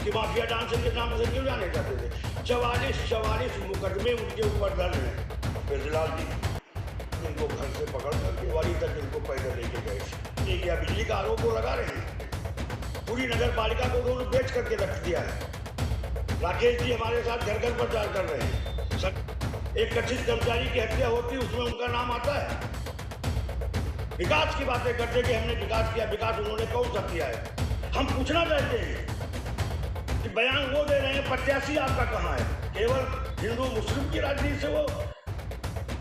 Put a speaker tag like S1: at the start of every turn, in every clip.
S1: कि mafia dancer के नाम से क्यों जाने जाते थे। 44 मुकदमे उनके ऊपर दर्ज हैं। बिरजलाल जी इनको घर से पकड़ कर वाली तक इनको पैदल लेके गए। ये क्या बिजली का आरोप वो लगा रहे हैं। पूरी नगर पालिका को उन्होंने बेच करके रख दिया है। राकेश जी हमारे साथ घर घर प्रचार कर रहे हैं। एक कथित कर्मचारी की हत्या होती उसमें उनका नाम आता है। विकास की बातें करते कि हमने विकास किया। विकास उन्होंने कौन सा किया है। हम पूछना चाहते हैं कि बयान वो दे रहे हैं, प्रत्याशी आपका कहाँ है। केवल हिंदू मुस्लिम की राजनीति से वो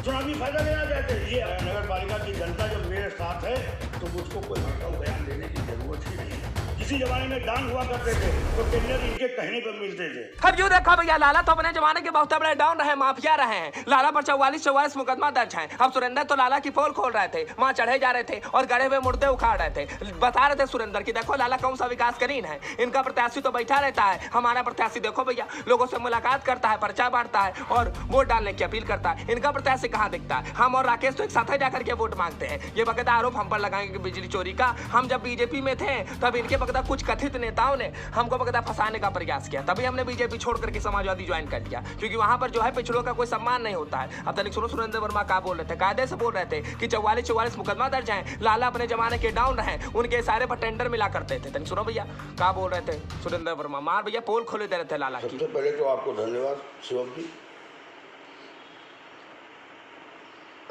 S1: चुनावी फायदा लेना चाहते हैं। ये नगर पालिका की जनता जब मेरे साथ है तो मुझको कोई भड़काऊ बयान देने की जरूरत ही नहीं है। किसी जमाने में डांग हुआ करते थे तो टेंडर इनके कहने पर मिलते थे।
S2: अब यूँ देखा भैया, लाला तो अपने जमाने के बहुत बड़े डाउन रहे, माफिया रहे हैं। लाला पर 44 मुकदमा दर्ज है। अब सुरेंद्र तो लाला की पोल खोल रहे थे, वहाँ चढ़े जा रहे थे और गड़े हुए मुर्दे उखाड़ रहे थे। बता रहे थे सुरेंद्र की देखो लाला कौन सा विकास करीन है। इनका प्रत्याशी तो बैठा रहता है, हमारा प्रत्याशी देखो भैया लोगों से मुलाकात करता है, पर्चा बांटता है और वोट डालने की अपील करता है। इनका प्रत्याशी कहाँ दिखता है। हम और राकेश तो एक साथ जाकर के वोट मांगते हैं। ये बकायदा आरोप हम पर लगाएंगे बिजली चोरी का। हम जब बीजेपी में थे तब इनके बकायदा कुछ कथित नेताओं ने हमको बकायदा फंसाने का प्रयास किया, तभी हमने बीजेपी छोड़ करके समाजवादी ज्वाइन कर लिया, क्योंकि वहां पर जो है पिछड़ों का कोई सम्मान नहीं होता है। अब तनिक सुनो सुरेंद्र वर्मा क्या बोल रहे थे, कायदे से बोल रहे थे कि 44 मुकदमा दर्ज हैं। लाला अपने जमाने के डाउन रहे, उनके इशारे पर टेंडर मिला करते थे। तनिक सुनो भैया क्या बोल रहे थे सुरेंद्र वर्मा। मार भैया पोल खोले दे रहे थे लाला की।
S1: सबसे पहले तो आपको धन्यवाद शिवम जी।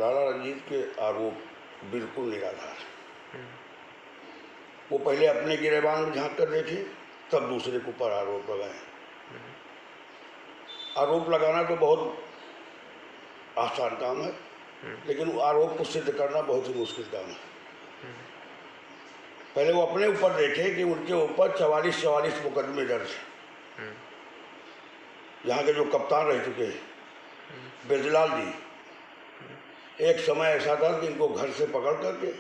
S1: लाला रंजीत के आरोप बिल्कुल निराधार। वो पहले अपने गिरेबान में झांक कर देखे, तब दूसरे के ऊपर आरोप लगाए। आरोप लगाना तो बहुत आसान काम है, लेकिन वो आरोप को सिद्ध करना बहुत ही मुश्किल काम है। पहले वो अपने ऊपर देखे कि उनके ऊपर 44 मुकदमे दर्ज हैं। यहाँ के जो कप्तान रह चुके हैं बिरजलाल जी, एक समय ऐसा था कि इनको घर से पकड़ करके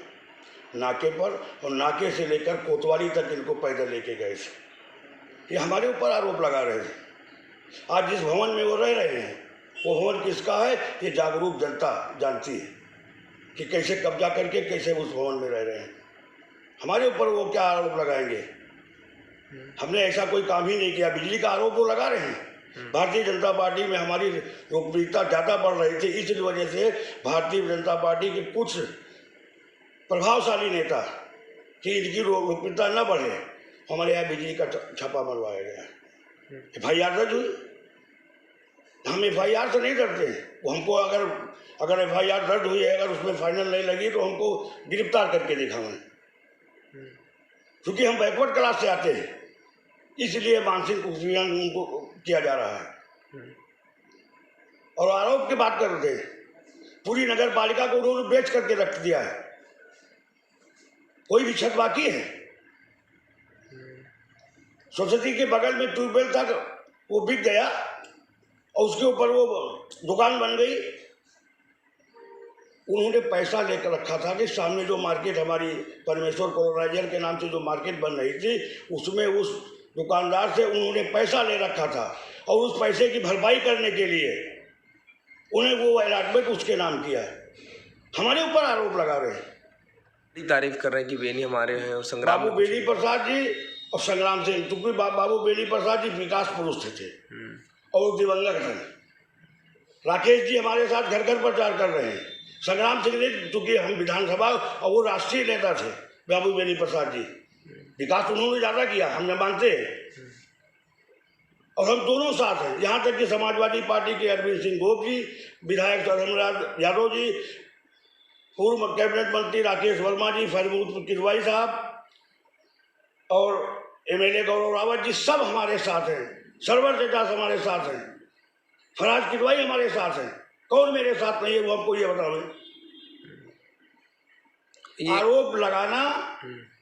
S1: नाके पर और नाके से लेकर कोतवाली तक इनको पैदल लेके गए थे। ये हमारे ऊपर आरोप लगा रहे थे। आज जिस भवन में वो रह रहे हैं वो भवन किसका है, ये जागरूक जनता जानती है कि कैसे कब्जा करके कैसे उस भवन में रह रहे हैं। हमारे ऊपर वो क्या आरोप लगाएंगे। हमने ऐसा कोई काम ही नहीं किया। बिजली का आरोप वो लगा रहे हैं। भारतीय जनता पार्टी में हमारी लोकप्रियता ज़्यादा बढ़ रही थी, इस वजह से भारतीय जनता पार्टी के कुछ प्रभावशाली नेता कि इनकी लोकप्रियता न बढ़े, हमारे यहाँ बिजली का छापा मरवाया गया। FIR दर्ज हुई। हम FIR से नहीं डरते। वो हमको अगर FIR दर्ज हुई है, अगर उसमें फाइनल नहीं लगी तो हमको गिरफ्तार करके दिखावें। क्योंकि हम बैकवर्ड क्लास से आते हैं, इसलिए मानसिक उत्पीड़न उनको किया जा रहा है। और आरोप की बात कर रहे थे, पूरी नगर पालिका को उन्होंने बेच करके रख दिया है। कोई भी छत बाकी है। सोसाइटी के बगल में ट्यूबवेल था, वो बिक गया और उसके ऊपर वो दुकान बन गई। उन्होंने पैसा लेकर रखा था कि सामने जो मार्केट हमारी परमेश्वर कोलोनाइजर के नाम से जो मार्केट बन रही थी, उसमें उस दुकानदार से उन्होंने पैसा ले रखा था और उस पैसे की भरपाई करने के लिए उन्हें वो अलॉटमेंट उसके नाम किया है। हमारे ऊपर आरोप लगा रहे हैं।
S2: तारीफ कर रहे हैं कि बेनी हमारे हैं और संग्राम
S1: बाबू बेनी प्रसाद जी और संग्राम सिंह, क्योंकि बाबू बेनी प्रसाद जी विकास पुरुष थे और दिवंगत हैं। राकेश जी हमारे साथ घर घर प्रचार कर रहे हैं। संग्राम सिंह जी चूंकि हम विधानसभा और वो राष्ट्रीय नेता थे, बाबू बेनी प्रसाद जी विकास उन्होंने ज़्यादा किया, हमने मानते हैं। और हम दोनों साथ हैं। यहाँ तक कि समाजवादी पार्टी के अरविंद सिंह गोप जी, विधायक धर्मराज यादव जी, पूर्व कैबिनेट मंत्री राकेश वर्मा जी, फरीमुद्दीन किदवाई साहब और MLA गौरव रावत जी, सब हमारे साथ हैं। सरवर चेता हमारे साथ हैं। फराज किदवाई हमारे साथ हैं। कौन मेरे साथ नहीं है वो हमको ये बताओ। आरोप लगाना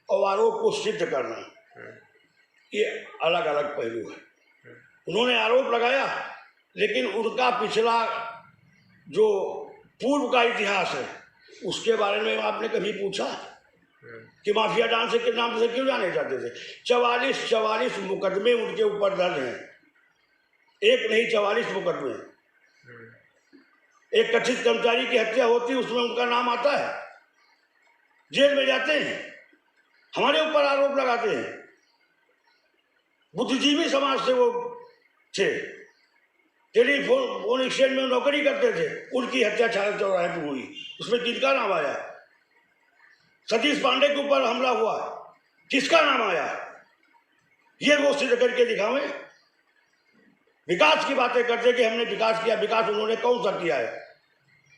S1: और आरोप को सिद्ध करना ये अलग अलग पहलू है। उन्होंने आरोप लगाया, लेकिन उनका पिछला जो पूर्व का इतिहास है उसके बारे में आपने कभी पूछा कि माफिया डांसर के नाम से क्यों जाने जाते थे। 44 मुकदमे उनके ऊपर दर्ज हैं। एक नहीं 44 मुकदमे। एक कथित कर्मचारी की हत्या होती उसमें उनका नाम आता है, जेल में जाते हैं, हमारे ऊपर आरोप लगाते हैं। बुद्धिजीवी समाज से वो थे, टेलीफोन एक्सचेंज में नौकरी करते थे, उनकी हत्या छाया चौराहे पर हुई। उसमें किसका नाम आया? सतीश पांडे के ऊपर हमला हुआ, किसका नाम आया? ये वो सिद्ध करके दिखावे। विकास की बातें करते कि हमने विकास किया, विकास उन्होंने कौन सा किया है?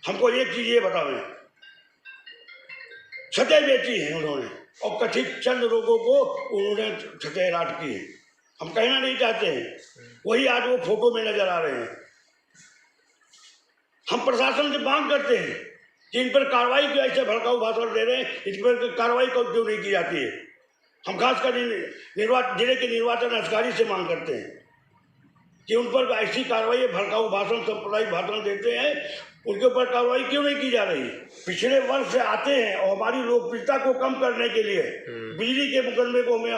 S1: हमको एक चीज ये बतावे, छतें बेची हैं उन्होंने और कथित चंद लोगों को उन्होंने छतें राट की है। हम कहना नहीं चाहते हैं, वही आज वो फोटो में नजर आ रहे हैं। हम प्रशासन से मांग करते हैं कि इन पर कार्रवाई क्यों ऐसे भड़काऊ भाषण दे रहे हैं, इन पर कार्रवाई क्यों नहीं की जाती है। हम खासकर जिले के निर्वाचन अधिकारी से मांग करते हैं कि उन पर ऐसी कार्रवाई, भड़काऊ भाषण, सांप्रदायिक भाषण देते हैं, उनके ऊपर कार्रवाई क्यों नहीं की जा रही। पिछले वर्ष से आते हैं और हमारी लोकप्रियता को कम करने के लिए बिजली के मुकदमे को हमें,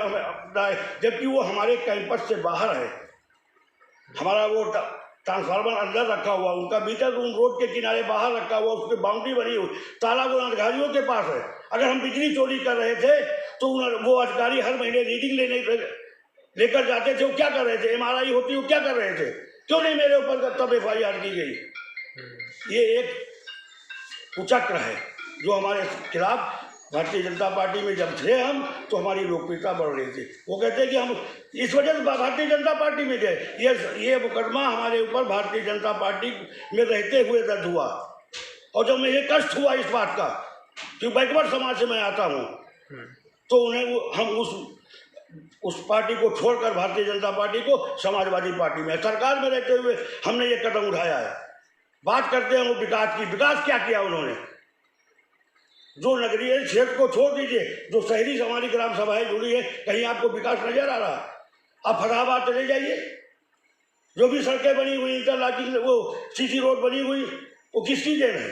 S1: जबकि वो हमारे कैंपस से बाहर है। हमारा वो ट्रांसफार्मर अंदर रखा हुआ, उनका मीटर रूम रोड के किनारे बाहर रखा हुआ, उसकी बाउंड्री बनी हुई, ताला वो अधिकारियों के पास है। अगर हम बिजली चोरी कर रहे थे तो वो अधिकारी हर महीने रीडिंग लेकर जाते थे। वो क्या कर रहे थे? MRI होती, वो क्या कर रहे थे? क्यों नहीं मेरे ऊपर तब FIR की गई? ये एक कुचक्र है जो हमारे खिलाफ, भारतीय जनता पार्टी में जब थे हम तो हमारी लोकप्रियता बढ़ रही थी। वो कहते हैं कि हम इस वजह से भारतीय जनता पार्टी में गए। ये मुकदमा हमारे ऊपर भारतीय जनता पार्टी में रहते हुए दर्ज हुआ, और जब मुझे कष्ट हुआ इस बात का कि बैकवर्ड समाज से मैं आता हूँ, तो उन्हें हम उस पार्टी को छोड़कर भारतीय जनता पार्टी को समाजवादी पार्टी में, सरकार में रहते हुए हमने ये कदम उठाया है। बात करते हैं वो विकास की। विकास क्या किया उन्होंने? जो नगरीय क्षेत्र को छोड़ दीजिए, जो शहरी हमारी ग्राम सभाएं जुड़ी है, कहीं आपको विकास नजर आ रहा? आप फतेहाबाद चले जाइए, जो भी सड़कें बनी हुई, इंटरलॉकिंग, वो CC रोड बनी हुई, वो किसकी देन है?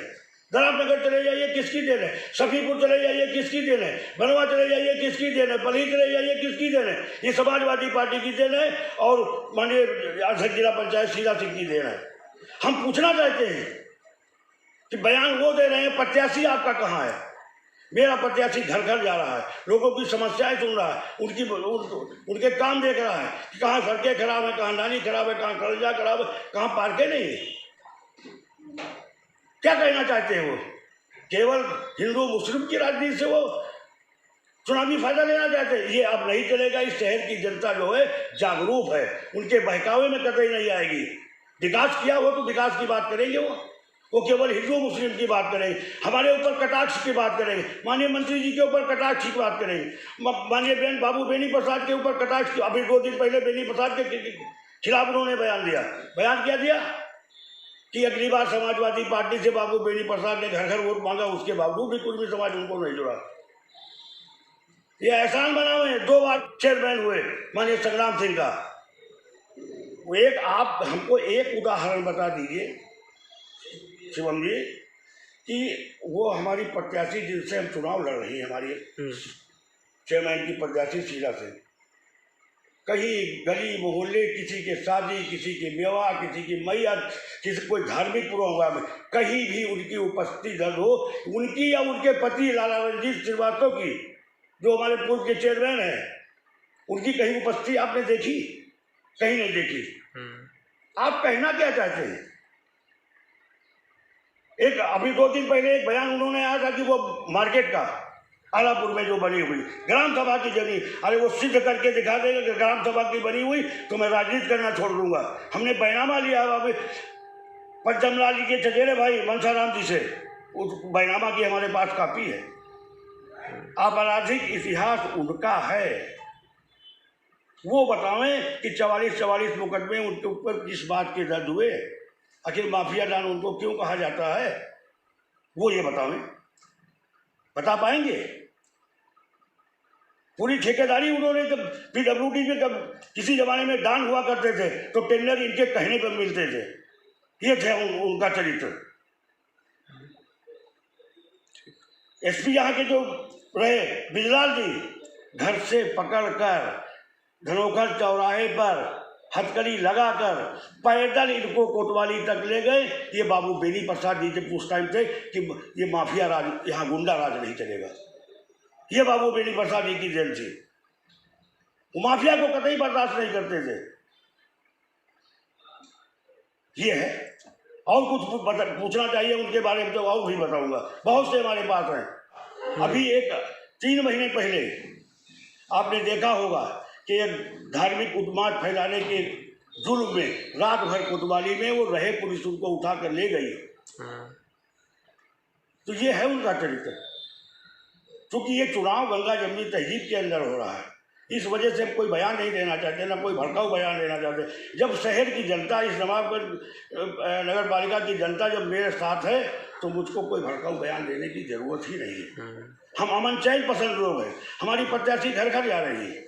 S1: दरामनगर चले जाइए, किसकी देन है? सफीपुर चले जाइए, किसकी देन है? बनवा चले जाइए, किसकी देन है? पलही चले जाइए, किसकी देन है? ये समाजवादी पार्टी की देन है और माननीय अध्यक्ष जिला पंचायत शीला सिंह की देन है। हम पूछना चाहते हैं कि बयान वो दे रहे हैं, प्रत्याशी आपका कहाँ है? मेरा प्रत्याशी घर घर जा रहा है, लोगों की समस्याएं सुन रहा है, उनके काम देख रहा है कि कहाँ सड़कें खराब है, कहाँ नाली खराब है, कहाँ कलजा खराब है, कहाँ पार्कें नहीं है। क्या कहना चाहते हैं वो? केवल हिंदू मुस्लिम की राजनीति से वो चुनावी फायदा लेना चाहते हैं। ये अब नहीं चलेगा। इस शहर की जनता जो है जागरूक है, उनके बहकावे में कतई नहीं आएगी। विकास किया हो तो विकास की बात करेंगे वो केवल हिंदू मुस्लिम की बात करेंगे, हमारे ऊपर कटाक्ष की बात करेंगे, माननीय मंत्री जी के ऊपर कटाक्ष की बात करेंगे, माननीय बाबू बेनी प्रसाद के ऊपर कटाक्ष की। अभी 2 दिन पहले बेनी प्रसाद के खिलाफ उन्होंने बयान दिया। बयान क्या दिया कि अगली बार समाजवादी पार्टी से बाबू बेनी प्रसाद ने घर घर वोट मांगा, उसके बावजूद भी कुछ भी समाज उनको नहीं जुड़ा। ये एहसान बना हुए हैं। 2 बार चेयरमैन हुए माननीय संग्राम सिंह का। वो एक, आप हमको एक उदाहरण बता दीजिए शिवम जी कि वो हमारी प्रत्याशी जिनसे हम चुनाव लड़ रही है, हमारी चेयरमैन की प्रत्याशी शीला सिंह, कहीं गली मोहल्ले, किसी के शादी, किसी के विवाह, किसी की मैयत, किसी कोई धार्मिक प्रोग्राम में कहीं भी उनकी उपस्थिति दर्ज हो, उनकी या उनके पति लाला रंजीत श्रीवास्तव की, जो हमारे पूर्व के चेयरमैन हैं, उनकी कहीं उपस्थिति आपने देखी? कहीं नहीं देखी। आप कहना क्या चाहते हैं? एक अभी 2 दिन पहले एक बयान उन्होंने आया था कि वो मार्केट का आलापुर में जो बनी हुई ग्राम सभा की जमीन, अरे वो सिद्ध करके दिखा देगा कि ग्राम सभा की बनी हुई तो मैं राजनीति करना छोड़ दूंगा। हमने बैनामा लिया अभी पंचमलाल जी के चचेरे भाई मनसाराम जी से, उस बैनामा की हमारे पास कापी है। आपराधिक इतिहास उनका है, वो बतावें कि 44 मुकदमे उनके ऊपर किस बात के दर्ज हुए, आखिर माफिया डॉन उनको क्यों कहा जाता है, वो ये बतावें। बता पाएंगे? पूरी ठेकेदारी उन्होंने, जब PWD में जब किसी जमाने में डॉन हुआ करते थे तो टेंडर इनके कहने पर मिलते थे। ये थे उनका चरित्र। SP यहाँ के जो रहे बिजलाल जी, घर से पकड़कर धनोखर चौराहे पर हथकड़ी लगाकर पैदल इनको कोतवाली तक ले गए। ये बाबू बेनी प्रसाद जी से पूछताछ थे कि ये माफिया राज, यहाँ गुंडा राज नहीं चलेगा। ये बाबू बेनी प्रसाद जी की जेल थी। वो माफिया को कतई बर्दाश्त नहीं करते थे। ये है। और कुछ पूछना चाहिए उनके बारे में तो और भी बताऊंगा, बहुत से हमारे पास हैं। अभी एक 3 महीने पहले आपने देखा होगा कि एक धार्मिक उन्माद फैलाने के जुर्म में रात भर कोतवाली में वो रहे, पुलिस उनको उठा कर ले गई। तो ये है उनका चरित्र। क्योंकि ये चुनाव गंगा जमुनी तहजीब के अंदर हो रहा है, इस वजह से कोई बयान नहीं देना चाहते, ना कोई भड़काऊ बयान देना चाहते। जब शहर की जनता, इस नवाबगंज नगर पालिका की जनता जब मेरे साथ है तो मुझको कोई भड़काऊ बयान देने की जरूरत ही नहीं है। हम अमन चैन पसंद लोग हैं, हमारी प्रत्याशी घर घर जा रही है,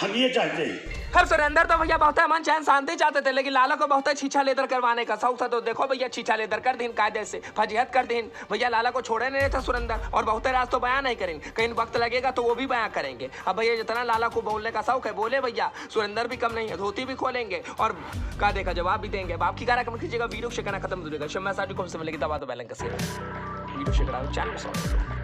S1: हम ये चाहते हैं।
S2: हम सुरेंद्र तो भैया बहुत अमन चैन शांति चाहते थे, लेकिन लाला को बहुत छीछा लेदर करवाने का शौक था। तो देखो भैया छीछा लेदर कर दिन, कायदे से फजीहत कर दिन। भैया लाला को छोड़े नहीं था सुरेंद्र, और बहुत राज तो बयान नहीं करेंगे, कहीं वक्त लगेगा तो वो भी बयान करेंगे। अब भैया जितना लाला को बोलने का शौक है बोले भैया, सुरेंद्र भी कम नहीं है, धोती भी खोलेंगे और कायदे का जवाब भी देंगे। बाप की कार्यक्रम कीजिएगा, वीडियो शेयर करना खत्म हो जाएगा। शम्मा साहब को मिलेगी दबा दो बैलेंस वीडियो शेयर करा चैनल।